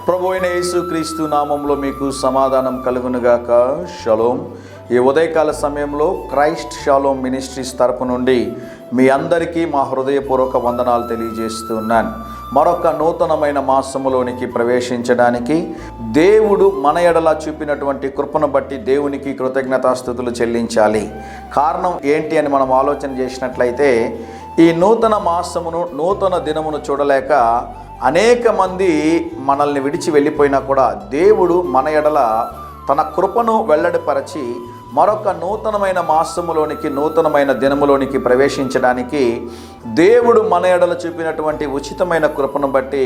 ప్రభు అయిన యేసుక్రీస్తు నామంలో మీకు సమాధానం కలుగునుగాక. షలోం. ఈ ఉదయకాల సమయంలో క్రైస్ట్ షలోం మినిస్ట్రీస్ తరపు నుండి మీ అందరికీ మా హృదయపూర్వక వందనాలు తెలియజేస్తున్నాను. మరొక నూతనమైన మాసములోనికి ప్రవేశించడానికి దేవుడు మన ఎడల చూపినటువంటి కృపను బట్టి దేవునికి కృతజ్ఞతాస్తుతులు చెల్లించాలి. కారణం ఏంటి అని మనం ఆలోచన చేసినట్లయితే, ఈ నూతన మాసమును నూతన దినమును చూడలేక అనేక మంది మనల్ని విడిచి వెళ్ళిపోయినా కూడా దేవుడు మన ఎడల తన కృపను వెల్లడిపరచి మరొక నూతనమైన మాసములోనికి నూతనమైన దినములోనికి ప్రవేశించడానికి దేవుడు మన ఎడల చూపినటువంటి ఉచితమైన కృపను బట్టి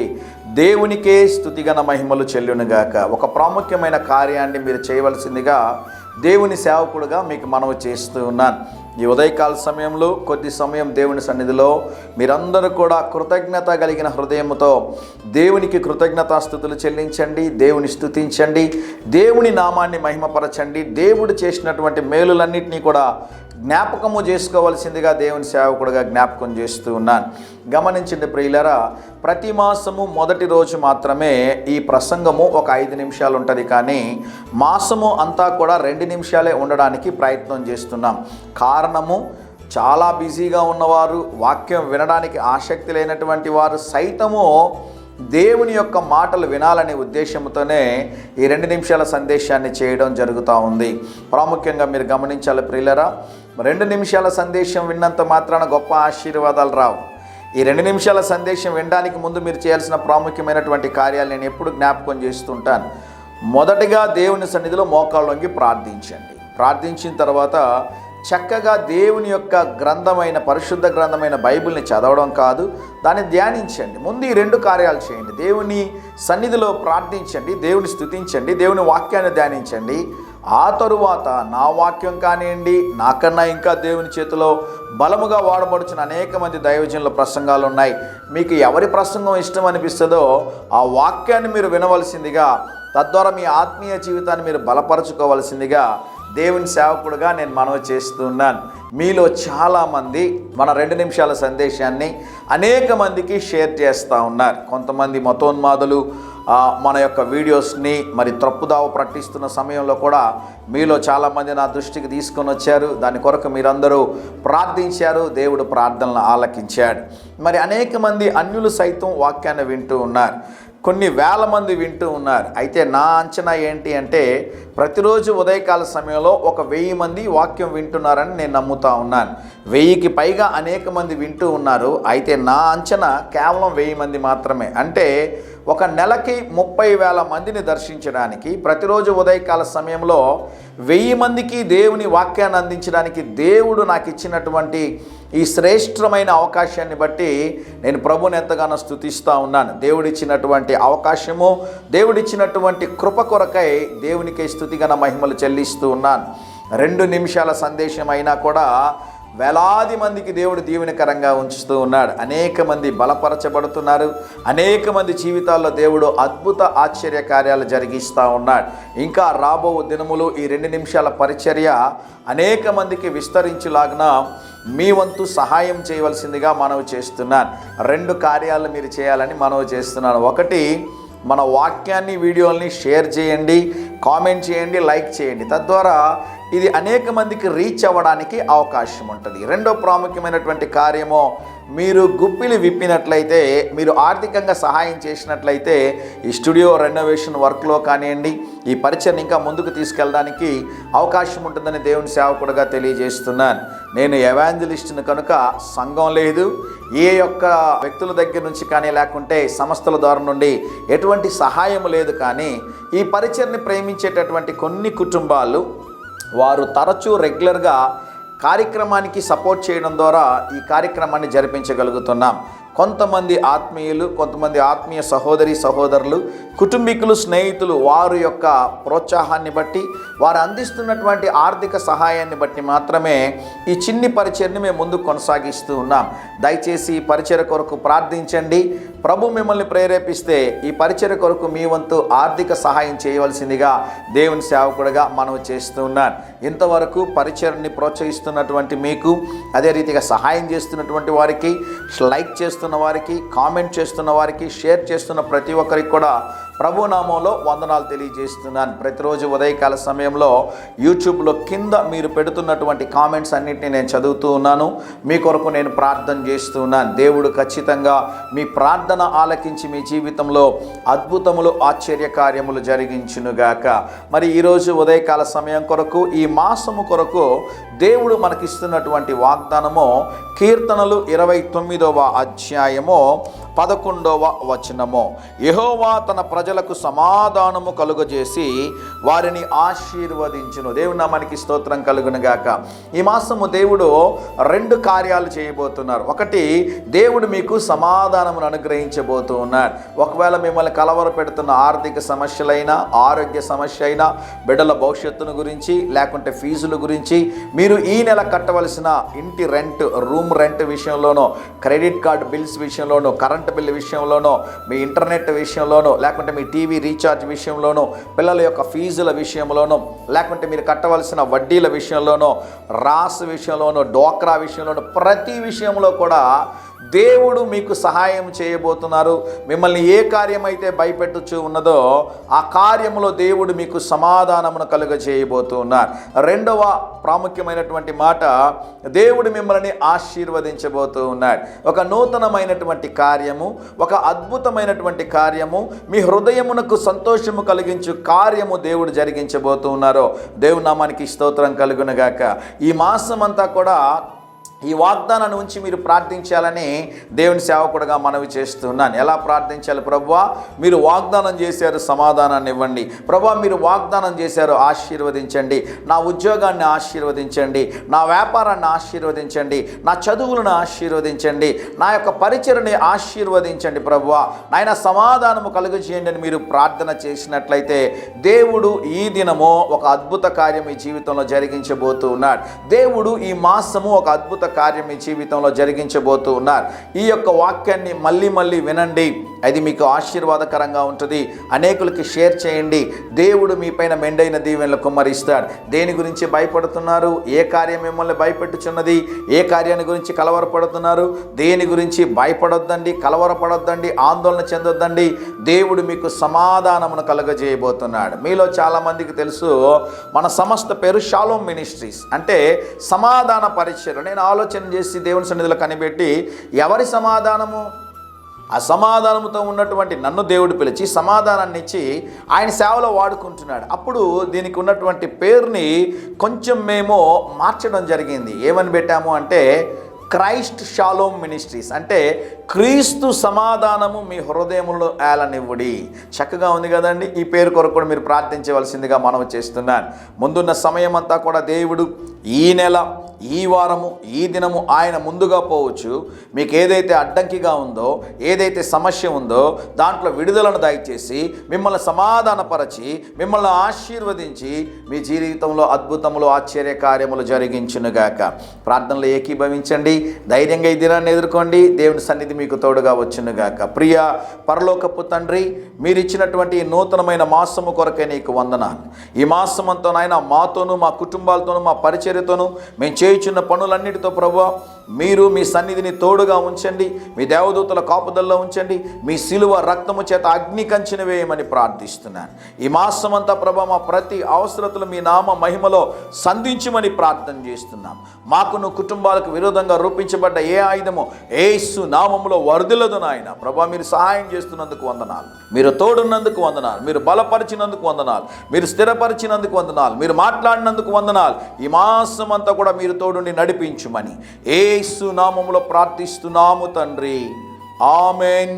దేవునికే స్తుతిగణ మహిమలు చెల్లునుగాక. ఒక ప్రాముఖ్యమైన కార్యాన్ని మీరు చేయవలసిందిగా దేవుని సేవకుడుగా మీకు మనవి చేస్తూ ఉన్నాను. ఈ ఉదయకాల సమయంలో కొద్ది సమయం దేవుని సన్నిధిలో మీరందరూ కూడా కృతజ్ఞత కలిగిన హృదయంతో దేవునికి కృతజ్ఞతాస్తుతులు చెల్లించండి, దేవుని స్తుతించండి, దేవుని నామాన్ని మహిమపరచండి. దేవుడు చేసినటువంటి మేలులన్నింటినీ కూడా జ్ఞాపకము చేసుకోవలసిందిగా దేవుని సేవకుడుగా జ్ఞాపకం చేస్తూ ఉన్నాను. గమనించండి ప్రియులారా, ప్రతి మాసము మొదటి రోజు మాత్రమే ఈ ప్రసంగము ఒక 5 నిమిషాలు ఉంటుంది, కానీ మాసము అంతా కూడా 2 నిమిషాలే ఉండడానికి ప్రయత్నం చేస్తున్నాం. కారణము, చాలా బిజీగా ఉన్నవారు, వాక్యం వినడానికి ఆసక్తి లేనటువంటి వారు సైతము దేవుని యొక్క మాటలు వినాలనే ఉద్దేశంతోనే ఈ 2 నిమిషాల సందేశాన్ని చేయడం జరుగుతూ ఉంది. ప్రాముఖ్యంగా మీరు గమనించాలి ప్రియులరా, 2 నిమిషాల సందేశం విన్నంత మాత్రాన గొప్ప ఆశీర్వాదాలు రావు. ఈ 2 నిమిషాల సందేశం వినడానికి ముందు మీరు చేయాల్సిన ప్రాముఖ్యమైనటువంటి కార్యాలు నేను ఎప్పుడు జ్ఞాపకం చేస్తుంటాను. మొదటిగా దేవుని సన్నిధిలో మోకాళ్ళొంగి ప్రార్థించండి. ప్రార్థించిన తర్వాత చక్కగా దేవుని యొక్క గ్రంథమైన పరిశుద్ధ గ్రంథమైన బైబిల్ని చదవడం కాదు, దాన్ని ధ్యానించండి. ముందు ఈ 2 కార్యాలు చేయండి. దేవుని సన్నిధిలో ప్రార్థించండి, దేవుని స్తుతించండి, దేవుని వాక్యాన్ని ధ్యానించండి. ఆ తరువాత నా వాక్యం కానివ్వండి, నాకన్నా ఇంకా దేవుని చేతిలో బలముగా వాడబడుచున్న అనేక మంది దైవజనుల ప్రసంగాలు ఉన్నాయి. మీకు ఎవరి ప్రసంగం ఇష్టం అనిపిస్తుందో ఆ వాక్యాన్ని మీరు వినవలసిందిగా, తద్వారా మీ ఆత్మీయ జీవితాన్ని మీరు బలపరచుకోవలసిందిగా దేవుని సేవకుడుగా నేను మనవి చేస్తున్నాను. మీలో చాలామంది మన 2 నిమిషాల సందేశాన్ని అనేక మందికి షేర్ చేస్తూ ఉన్నారు. కొంతమంది మతోన్మాదులు మన యొక్క వీడియోస్ని మరి తప్పుదావ పట్టిస్తున్న సమయంలో కూడా మీలో చాలామంది నా దృష్టికి తీసుకొని వచ్చారు. దాని కొరకు మీరందరూ ప్రార్థించారు, దేవుడు ప్రార్థనలు ఆలకించాడు. మరి అనేక మంది అన్యులు సైతం వాక్యాన్ని వింటూ ఉన్నారు, కొన్ని వేల మంది వింటూ ఉన్నారు. అయితే నా అంచనా ఏంటి అంటే, ప్రతిరోజు ఉదయకాల సమయంలో 1000 మంది వాక్యం వింటున్నారని నేను నమ్ముతా ఉన్నాను. 1000కి పైగా అనేక మంది వింటూ ఉన్నారు. అయితే నా అంచనా కేవలం 1000 మంది మాత్రమే. అంటే ఒక నెలకి 30,000 మందిని దర్శించడానికి ప్రతిరోజు ఉదయకాల సమయంలో 1000 మందికి దేవుని వాక్యాన్ని అందించడానికి దేవుడు నాకు ఇచ్చినటువంటి ఈ శ్రేష్టమైన అవకాశాన్ని బట్టి నేను ప్రభుని ఎంతగానో స్తుతిస్తూ ఉన్నాను. దేవుడిచ్చినటువంటి అవకాశము, దేవుడిచ్చినటువంటి కృప కొరకై దేవునికై స్తుతిగణ మహిమలు చెల్లిస్తూ ఉన్నాను. 2 నిమిషాల సందేశం అయినా కూడా వేలాది మందికి దేవుడు దీవెనకరంగా ఉంచుతూ ఉన్నాడు. అనేక మంది బలపరచబడుతున్నారు. అనేక మంది జీవితాల్లో దేవుడు అద్భుత ఆశ్చర్య కార్యాలు జరిగిస్తూ ఉన్నాడు. ఇంకా రాబో దినములు ఈ 2 నిమిషాల పరిచర్య అనేక మందికి విస్తరించులాగున మీ వంతు సహాయం చేయవలసిందిగా మనవి చేస్తున్నాను. 2 కార్యాలు మీరు చేయాలని మనవి చేస్తున్నాను. ఒకటి, మన వాక్యాన్ని వీడియోల్ని షేర్ చేయండి, కామెంట్ చేయండి, లైక్ చేయండి. తద్వారా ఇది అనేక మందికి రీచ్ అవ్వడానికి అవకాశం ఉంటుంది. 2వ ప్రాముఖ్యమైనటువంటి కార్యము, మీరు గుప్పిలి విప్పినట్లయితే, మీరు ఆర్థికంగా సహాయం చేసినట్లయితే ఈ స్టూడియో రెనోవేషన్ వర్క్లో కానివ్వండి, ఈ పరిచయం ఇంకా ముందుకు తీసుకెళ్ళడానికి అవకాశం ఉంటుందని దేవుని సేవకుడుగా తెలియజేస్తున్నాను. నేను ఎవాంజలిస్ట్ను కనుక సంఘం లేదు, ఏ యొక్క వ్యక్తుల దగ్గర నుంచి కానీ లేకుంటే సంస్థల ద్వారా నుండి ఎటువంటి సహాయం లేదు. కానీ ఈ పరిచయాన్ని ప్రేమించేటటువంటి కొన్ని కుటుంబాలు వారు తరచూ రెగ్యులర్గా కార్యక్రమానికి సపోర్ట్ చేయడం ద్వారా ఈ కార్యక్రమాన్ని జరిపించగలుగుతున్నాం. కొంతమంది ఆత్మీయులు, కొంతమంది ఆత్మీయ సహోదరులు, కుటుంబీకులు, స్నేహితులు వారి యొక్క ప్రోత్సాహాన్ని బట్టి, వారు అందిస్తున్నటువంటి ఆర్థిక సహాయాన్ని బట్టి మాత్రమే ఈ చిన్ని పరిచర్ని మేము ముందుకు కొనసాగిస్తూ ఉన్నాం. దయచేసి ఈ పరిచర్య కొరకు ప్రార్థించండి. ప్రభు మిమ్మల్ని ప్రేరేపిస్తే ఈ పరిచర్య కొరకు మీ వంతు ఆర్థిక సహాయం చేయవలసిందిగా దేవుని సేవకుడిగా మనవి చేస్తూ ఉన్నాను. ఇంతవరకు పరిచర్ని ప్రోత్సహిస్తున్నటువంటి మీకు, అదే రీతిగా సహాయం చేస్తున్నటువంటి వారికి, లైక్ చేస్తున్న వారికి, కామెంట్ చేస్తున్న వారికి, షేర్ చేస్తున్న ప్రతి ఒక్కరికి కూడా ప్రభు నామంలో వందనాలు తెలియజేస్తున్నాను. ప్రతిరోజు ఉదయకాల సమయంలో యూట్యూబ్లో కింద మీరు పెడుతున్నటువంటి కామెంట్స్ అన్నింటినీ నేను చదువుతూ ఉన్నాను. మీ కొరకు నేను ప్రార్థన చేస్తూ ఉన్నాను. దేవుడు ఖచ్చితంగా మీ ప్రార్థన ఆలకించి మీ జీవితంలో అద్భుతములు ఆశ్చర్య కార్యములు జరిగించునుగాక. మరి ఈరోజు ఉదయకాల సమయం కొరకు, ఈ మాసము కొరకు దేవుడు మనకిస్తున్నటువంటి వాగ్దానము కీర్తనలు 29వ అధ్యాయము 11వ వచనము. యెహోవా తన ప్రజలకు సమాధానము కలుగజేసి వారిని ఆశీర్వదించును. దేవుని నామానికి స్తోత్రం కలుగునుగాక. ఈ మాసము దేవుడు 2 కార్యాలు చేయబోతున్నారు. ఒకటి, దేవుడు మీకు సమాధానమును అనుగ్రహించబోతూ ఉన్నాడు. ఒకవేళ మిమ్మల్ని కలవర పెడుతున్న ఆర్థిక సమస్యలైనా, ఆరోగ్య సమస్య అయినా, బిడ్డల భవిష్యత్తును గురించి, లేకుంటే ఫీజుల గురించి, మీరు ఈ నెల కట్టవలసిన ఇంటి రెంట్, రూమ్ రెంట్ విషయంలోనో, క్రెడిట్ కార్డు బిల్స్ విషయంలోనో, కరెంట్ బిల్ విషయంలోనో, మీ ఇంటర్నెట్ విషయంలోనో, లేకుంటే మీ టీవీ రీఛార్జ్ విషయంలోనో, పిల్లల యొక్క ఫీజుల విషయంలోనో, లేకుంటే మీరు కట్టవలసిన వడ్డీల విషయంలోనో, రాస్ విషయంలోనో, డోక్రా విషయంలోనో, ప్రతి విషయంలో కూడా దేవుడు మీకు సహాయం చేయబోతున్నారు. మిమ్మల్ని ఏ కార్యమైతే భయపెట్టుచు ఉన్నదో ఆ కార్యములో దేవుడు మీకు సమాధానమును కలుగజేయబోతూ ఉన్నారు. రెండవ ప్రాముఖ్యమైనటువంటి మాట, దేవుడు మిమ్మల్ని ఆశీర్వదించబోతూ ఉన్నాడు. ఒక నూతనమైనటువంటి కార్యము, ఒక అద్భుతమైనటువంటి కార్యము, మీ హృదయమునకు సంతోషము కలిగించు కార్యము దేవుడు జరిగించబోతూ ఉన్నారు. దేవుని నామానికి స్తోత్రం కలుగునుగాక. ఈ మాసం అంతా కూడా ఈ వాగ్దానాన్ని ఉంచి మీరు ప్రార్థించాలని దేవుని సేవకుడుగా మనవి చేస్తున్నాను. ఎలా ప్రార్థించాలి? ప్రభువా, మీరు వాగ్దానం చేశారు, సమాధానాన్ని ఇవ్వండి. ప్రభువా, మీరు వాగ్దానం చేశారు, ఆశీర్వదించండి. నా ఉద్యోగాన్ని ఆశీర్వదించండి, నా వ్యాపారాన్ని ఆశీర్వదించండి, నా చదువులను ఆశీర్వదించండి, నా యొక్క పరిచయని ఆశీర్వదించండి. ప్రభువా, నాయన సమాధానము కలుగజేయండి అని మీరు ప్రార్థన చేసినట్లయితే దేవుడు ఈ దినము ఒక అద్భుత కార్యం మీ జీవితంలో జరిగించబోతూ ఉన్నాడు. దేవుడు ఈ మాసము ఒక అద్భుత కార్యం మీ జీవితంలో జరిగించబోతూ ఉన్నారు. ఈ యొక్క వాక్యాన్ని మళ్ళీ వినండి. అది మీకు ఆశీర్వాదకరంగా ఉంటుంది. అనేకులకి షేర్ చేయండి. దేవుడు మీ పైన మెండైన దీవెనలు కుమ్మరిస్తాడు. దేని గురించి భయపడుతున్నారు? ఏ కార్యం మిమ్మల్ని భయపెట్టుచున్నది? ఏ కార్యాన్ని గురించి కలవరపడుతున్నారు? దేని గురించి భయపడొద్దండి, కలవరపడొద్దండి, ఆందోళన చెందొద్దండి. దేవుడు మీకు సమాధానమును కలుగజేయబోతున్నాడు. మీలో చాలామందికి తెలుసు, మన సంస్థ పేరు షాలోమ్ మినిస్ట్రీస్, అంటే సమాధాన పరిచర్య. నేను ఆలోచన చేసి దేవుని సన్నిధిలో కనిపెట్టి, ఎవరి సమాధానము? ఆ సమాధానంతో ఉన్నటువంటి నన్ను దేవుడు పిలిచి సమాధానాన్ని ఇచ్చి ఆయన సేవలో వాడుకుంటున్నాడు. అప్పుడు దీనికి ఉన్నటువంటి పేరుని కొంచెం మేము మార్చడం జరిగింది. ఏమని పెట్టాము అంటే క్రైస్ట్ షాలోమ్ మినిస్ట్రీస్, అంటే క్రీస్తు సమాధానము మీ హృదయములో ఏలనివ్వుడి. చక్కగా ఉంది కదండి. ఈ పేరు కొరకు కూడా మీరు ప్రార్థించవలసిందిగా మనవి చేస్తున్నాను. ముందున్న సమయం అంతా కూడా దేవుడు ఈ నెల, ఈ వారము, ఈ దినము ఆయన ముందుగా పోవచ్చు. మీకు ఏదైతే అడ్డంకిగా ఉందో, ఏదైతే సమస్య ఉందో దాంట్లో విడుదలను దయచేసి మిమ్మల్ని సమాధానపరచి, మిమ్మల్ని ఆశీర్వదించి మీ జీవితంలో అద్భుతములు, ఆశ్చర్య కార్యములు జరిగించునుగాక. ప్రార్థనలు ఏకీభవించండి. ధైర్యంగా ఈ దినాన్ని ఎదుర్కోండి. దేవుని సన్నిధి మీకు తోడుగా వచ్చునుగాక. ప్రియ పరలోకపు తండ్రి, మీరు ఇచ్చినటువంటి ఈ నూతనమైన మాసము కొరకే నీకు వందనాలు. ఈ మాసమంతా నాయన మాతోనూ, మా కుటుంబాలతోనూ, మా పరిచర్యతోనూ, మేము చేయుచున్న పనులన్నిటితో ప్రభువా మీరు మీ సన్నిధిని తోడుగా ఉంచండి. మీ దేవదూతల కాపుదల్లో ఉంచండి. మీ సిలువ రక్తము చేత అగ్ని కంచెను వేయమని ప్రార్థిస్తున్నాను. ఈ మాసమంతా ప్రభువా మా ప్రతి అవసరతలు మీ నామ మహిమలో సంధించమని ప్రార్థన చేస్తున్నాం. మాకును కుటుంబాలకు విరోధంగా రూపించబడ్డ ఏ ఆయుధము యేసు నామములో వర్ధిల్లదు నాయన. ప్రభువా, మీరు సహాయం చేస్తున్నందుకు వందనాలు, మీరు తోడున్నందుకు వందనాలు, మీరు బలపరిచినందుకు వందనాలు, మీరు స్థిరపరిచినందుకు వందనాలు, మీరు మాట్లాడినందుకు వందనాలు. ఈ మాసం అంతా కూడా మీరు తోడుని నడిపించుమని యేసు నామములో ప్రార్థిస్తున్నాము తండ్రి. Amen,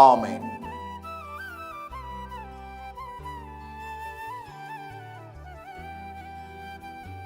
amen.